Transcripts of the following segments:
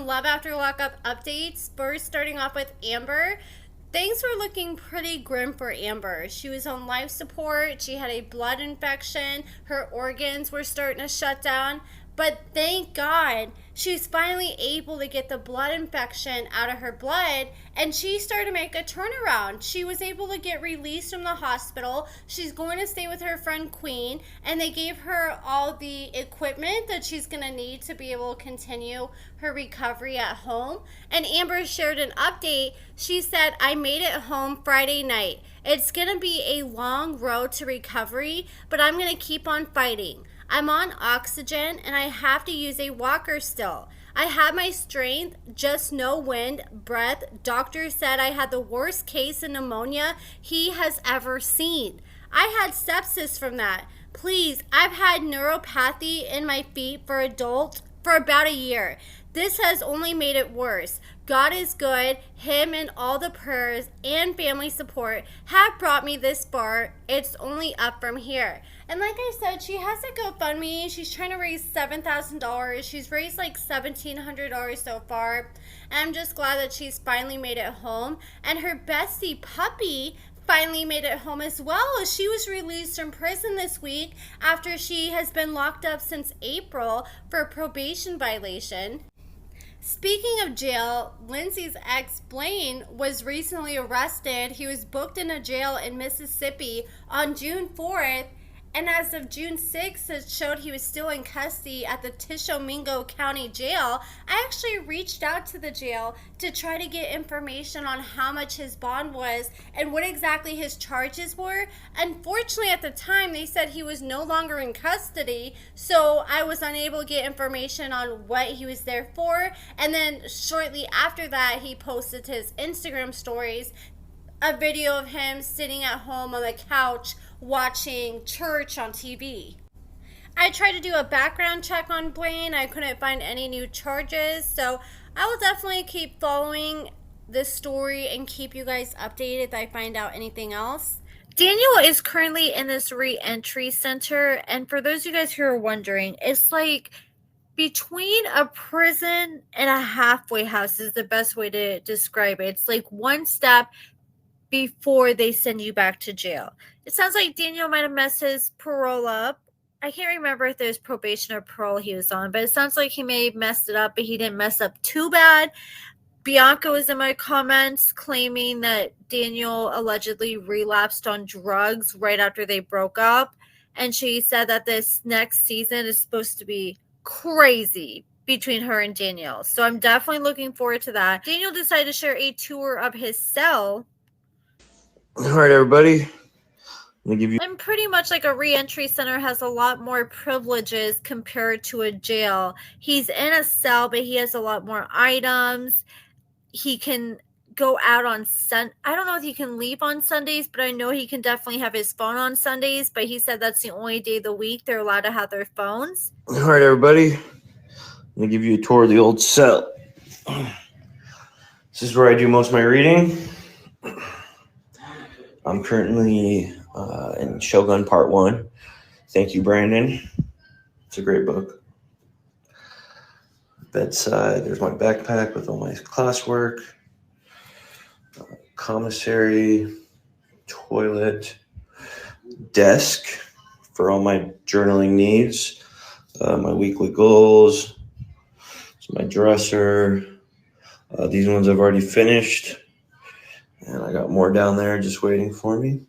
some Love After Lockup updates. First, starting off with Amber. Things were looking pretty grim for Amber. She was on life support. She had a blood infection. Her organs were starting to shut down. But thank God, she's finally able to get the blood infection out of her blood, and she started to make a turnaround. She was able to get released from the hospital. She's going to stay with her friend Queen, and they gave her all the equipment that she's going to need to be able to continue her recovery at home. And Amber shared an update. She said, "I made it home Friday night. It's going to be a long road to recovery, but I'm going to keep on fighting. I'm on oxygen and I have to use a walker still. I have my strength, just no wind, breath. Doctor said I had the worst case of pneumonia he has ever seen. I had sepsis from that. Please, I've had neuropathy in my feet for about a year. This has only made it worse. God is good. Him and all the prayers and family support have brought me this far. It's only up from here." And like I said, she has a GoFundMe. She's trying to raise $7,000. She's raised like $1,700 so far. And I'm just glad that she's finally made it home. And her bestie puppy finally made it home as well. She was released from prison this week after she has been locked up since April for a probation violation. Speaking of jail, Lindsay's ex Blaine was recently arrested. He was booked in a jail in Mississippi on June 4th. And as of June 6th, it showed he was still in custody at the Tishomingo County Jail. I actually reached out to the jail to try to get information on how much his bond was and what exactly his charges were. Unfortunately, at the time, they said he was no longer in custody, so I was unable to get information on what he was there for. And then shortly after that, he posted to his Instagram stories a video of him sitting at home on the couch watching church on TV. I tried to do a background check on Blaine. I couldn't find any new charges, so I will definitely keep following this story and keep you guys updated if I find out anything else. Daniel is currently in this re-entry center, and for those of you guys who are wondering, it's like between a prison and a halfway house is the best way to describe it. It's like one step before they send you back to jail. It sounds like Daniel might have messed his parole up. I can't remember if there's probation or parole he was on, but it sounds like he may have messed it up, but he didn't mess up too bad. Bianca was in my comments claiming that Daniel allegedly relapsed on drugs right after they broke up, and she said that this next season is supposed to be crazy between her and Daniel. So I'm definitely looking forward to that. Daniel decided to share a tour of his cell. All right, everybody. I'm gonna give you. And pretty much like a re-entry center has a lot more privileges compared to a jail. He's in a cell, but he has a lot more items. He can go out on I don't know if he can leave on Sundays, but I know he can definitely have his phone on Sundays. But he said that's the only day of the week they're allowed to have their phones. All right, everybody. I'm gonna give you a tour of the old cell. This is where I do most of my reading. I'm currently in Shogun Part 1. Thank you, Brandon. It's a great book. Bedside, there's my backpack with all my classwork. Commissary, toilet, desk for all my journaling needs. My weekly goals. It's my dresser. These ones I've already finished. And I got more down there just waiting for me.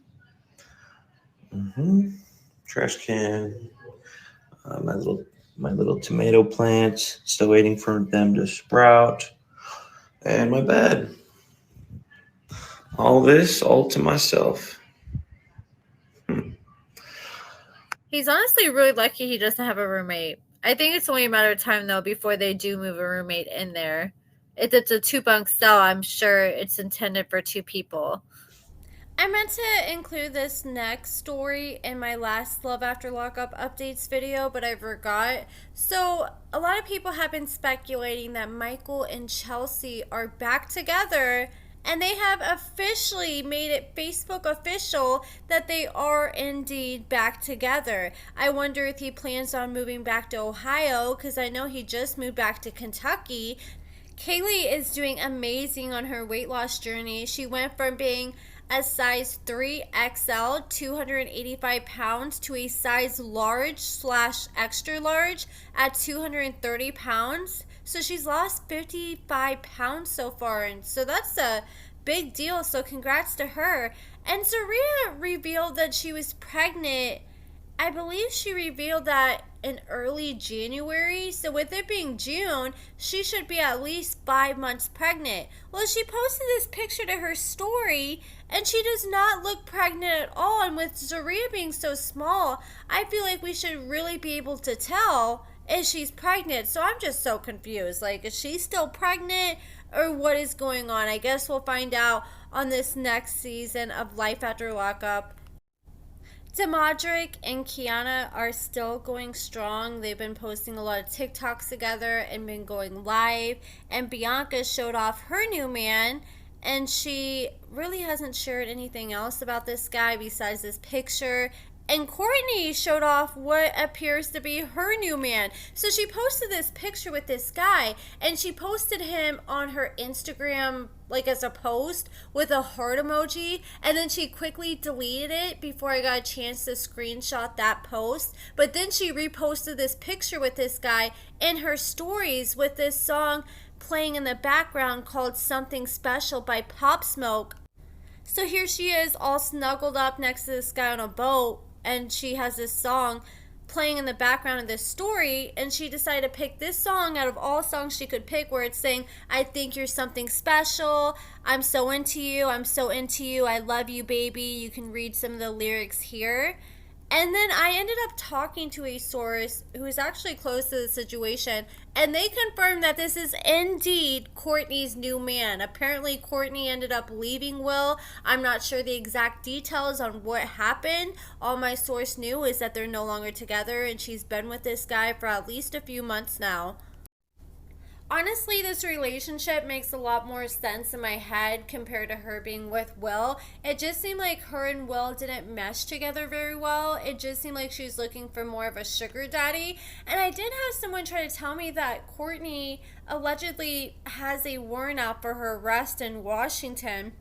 Trash can. My little tomato plants, still waiting for them to sprout. And my bed. All this, all to myself. He's honestly really lucky he doesn't have a roommate. I think it's only a matter of time, though, before they do move a roommate in there. If it's a 2-bunk cell, I'm sure it's intended for 2 people. I meant to include this next story in my last Love After Lockup Updates video, but I forgot. So, a lot of people have been speculating that Michael and Chelsea are back together, and they have officially made it Facebook official that they are indeed back together. I wonder if he plans on moving back to Ohio, because I know he just moved back to Kentucky. Kaylee is doing amazing on her weight loss journey. She went from being a size 3XL, 285 pounds, to a size large/extra large at 230 pounds. So she's lost 55 pounds so far, and so that's a big deal. So congrats to her. And Zaria revealed that she was pregnant. I believe she revealed that in early January. So with it being June, she should be at least 5 months pregnant. Well, she posted this picture to her story, and she does not look pregnant at all. And with Zaria being so small, I feel like we should really be able to tell if she's pregnant. So I'm just so confused. Like, is she still pregnant, or what is going on? I guess we'll find out on this next season of Life After Lockup. Demadric and Kiana are still going strong. They've been posting a lot of TikToks together and been going live. And Bianca showed off her new man, and she really hasn't shared anything else about this guy besides this picture. And Courtnee showed off what appears to be her new man. So she posted this picture with this guy, and she posted him on her Instagram like as a post with a heart emoji, and then she quickly deleted it before I got a chance to screenshot that post. But then she reposted this picture with this guy in her stories with this song playing in the background called Something Special by Pop Smoke. So here she is all snuggled up next to this guy on a boat, and she has this song playing in the background of this story, and she decided to pick this song out of all songs she could pick, where it's saying, I think you're something special, I'm so into you, I love you, baby. You can read some of the lyrics here. And then I ended up talking to a source who is actually close to the situation, and they confirmed that this is indeed Courtney's new man. Apparently, Courtney ended up leaving Will. I'm not sure the exact details on what happened. All my source knew is that they're no longer together, and she's been with this guy for at least a few months now. Honestly, this relationship makes a lot more sense in my head compared to her being with Will. It just seemed like her and Will didn't mesh together very well. It just seemed like she was looking for more of a sugar daddy. And I did have someone try to tell me that Courtney allegedly has a warrant out for her arrest in Washington.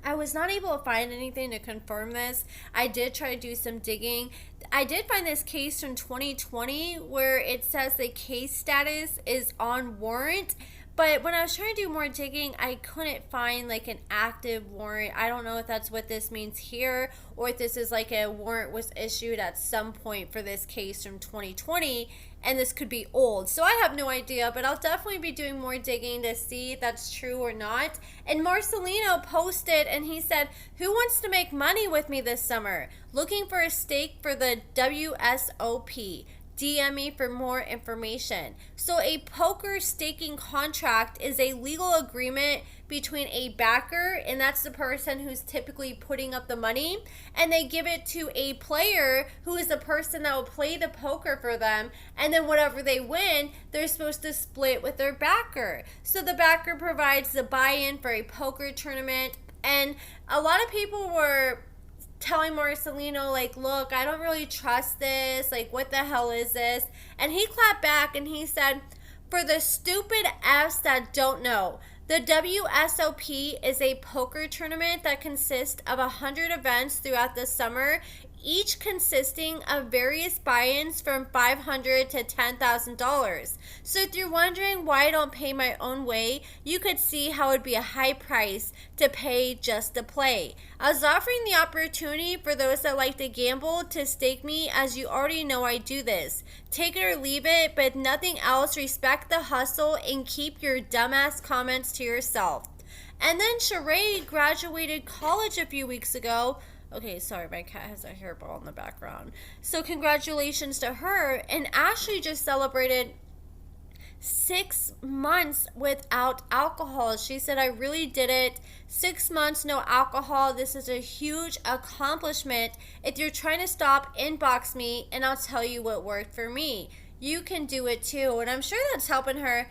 I was not able to find anything to confirm this. I did try to do some digging. I did find this case from 2020 where it says the case status is on warrant. But when I was trying to do more digging, I couldn't find like an active warrant. I don't know if that's what this means here, or if this is like a warrant was issued at some point for this case from 2020, and this could be old. So I have no idea, but I'll definitely be doing more digging to see if that's true or not. And Marcelino posted, and he said, who wants to make money with me this summer? Looking for a stake for the WSOP. DM me for more information. So a poker staking contract is a legal agreement between a backer, and that's the person who's typically putting up the money, and they give it to a player who is the person that will play the poker for them, and then whatever they win, they're supposed to split with their backer. So the backer provides the buy-in for a poker tournament, and a lot of people were telling Marcelino, like, look, I don't really trust this. Like, what the hell is this? And he clapped back and he said, for the stupid Fs that don't know, the WSOP is a poker tournament that consists of 100 events throughout the summer, each consisting of various buy-ins from $500 to $10,000. So if you're wondering why I don't pay my own way, you could see how it would be a high price to pay just to play. I was offering the opportunity for those that like to gamble to stake me, as you already know I do this. Take it or leave it, but if nothing else, respect the hustle and keep your dumbass comments to yourself. And then Sheree graduated college a few weeks ago. Okay, sorry, my cat has a hairball in the background. So congratulations to her. And Ashley just celebrated 6 months without alcohol. She said, I really did it. 6 months, no alcohol. This is a huge accomplishment. If you're trying to stop, inbox me, and I'll tell you what worked for me. You can do it too. And I'm sure that's helping her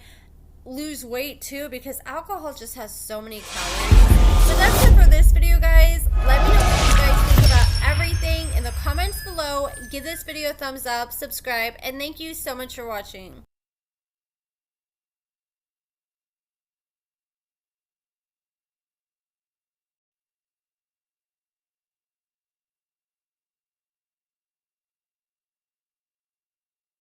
lose weight too, because alcohol just has so many calories. So that's it for this video, guys. Let me know what you guys think about everything in the comments below. Give this video a thumbs up, subscribe, and thank you so much for watching.